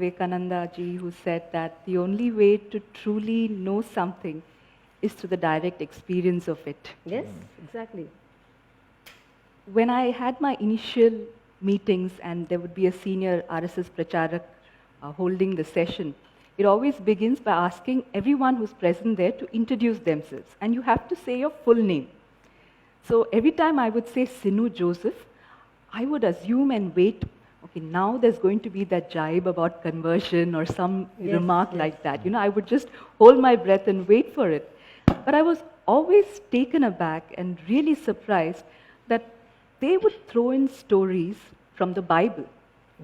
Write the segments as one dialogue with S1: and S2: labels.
S1: Vivekananda ji, who said that the only way to truly know something is through the direct experience of it.
S2: Yes, exactly.
S1: When I had my initial meetings and there would be a senior RSS Pracharak holding the session, it always begins by asking everyone who's present there to introduce themselves. And you have to say your full name. So every time I would say Sinu Joseph, I would assume and wait, okay, now there's going to be that jibe about conversion or some remark like that. You know, I would just hold my breath and wait for it. But I was always taken aback and really surprised that they would throw in stories from the Bible.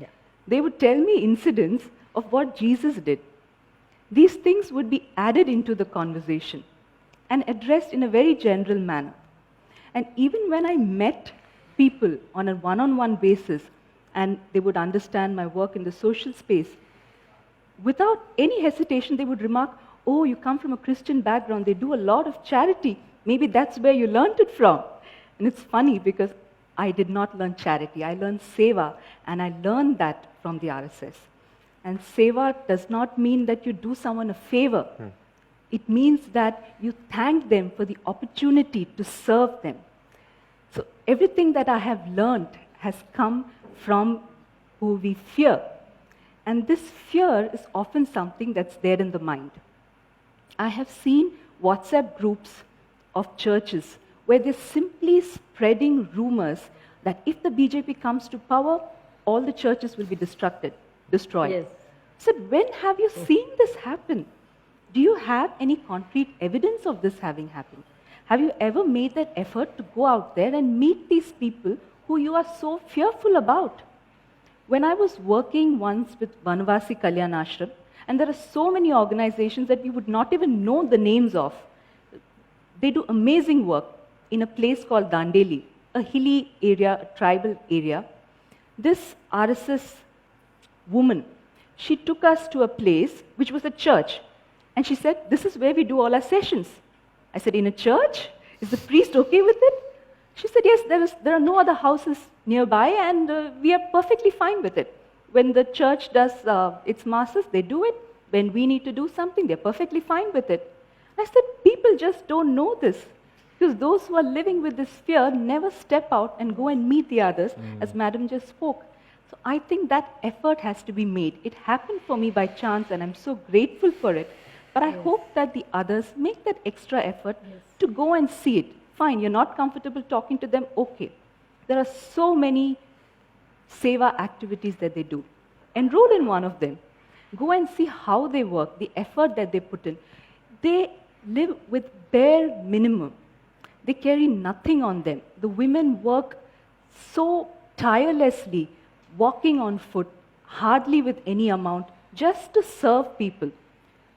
S2: Yeah.
S1: They would tell me incidents of what Jesus did. These things would be added into the conversation and addressed in a very general manner. And even when I met people on a one-on-one basis and they would understand my work in the social space, without any hesitation they would remark, oh, you come from a Christian background, they do a lot of charity. Maybe that's where you learned it from. And it's funny because I did not learn charity. I learned seva, and I learned that from the RSS. And seva does not mean that you do someone a favor. It means that you thank them for the opportunity to serve them. So everything that I have learned has come from who we fear. And this fear is often something that's there in the mind. I have seen WhatsApp groups of churches where they're simply spreading rumors that if the BJP comes to power, all the churches will be destroyed.
S2: Yes.
S1: So when have you seen this happen? Do you have any concrete evidence of this having happened? Have you ever made that effort to go out there and meet these people who you are so fearful about? When I was working once with Vanavasi Kalyan Ashram, and there are so many organizations that we would not even know the names of. They do amazing work in a place called Dandeli, a hilly area, a tribal area. This RSS woman, she took us to a place which was a church. And she said, this is where we do all our sessions. I said, in a church? Is the priest okay with it? She said, yes, there are no other houses nearby, and we are perfectly fine with it. When the church does its masses, they do it. When we need to do something, they're perfectly fine with it. I said, people just don't know this. Because those who are living with this fear never step out and go and meet the others, as Madam just spoke. So I think that effort has to be made. It happened for me by chance, and I'm so grateful for it. But I hope that the others make that extra effort to go and see it. Fine, you're not comfortable talking to them, okay. There are so many seva activities that they do. Enroll in one of them. Go and see how they work, the effort that they put in. They live with bare minimum. They carry nothing on them. The women work so tirelessly, walking on foot, hardly with any amount, just to serve people.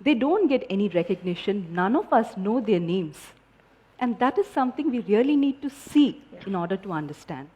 S1: They don't get any recognition. None of us know their names. And that is something we really need to see in order to understand.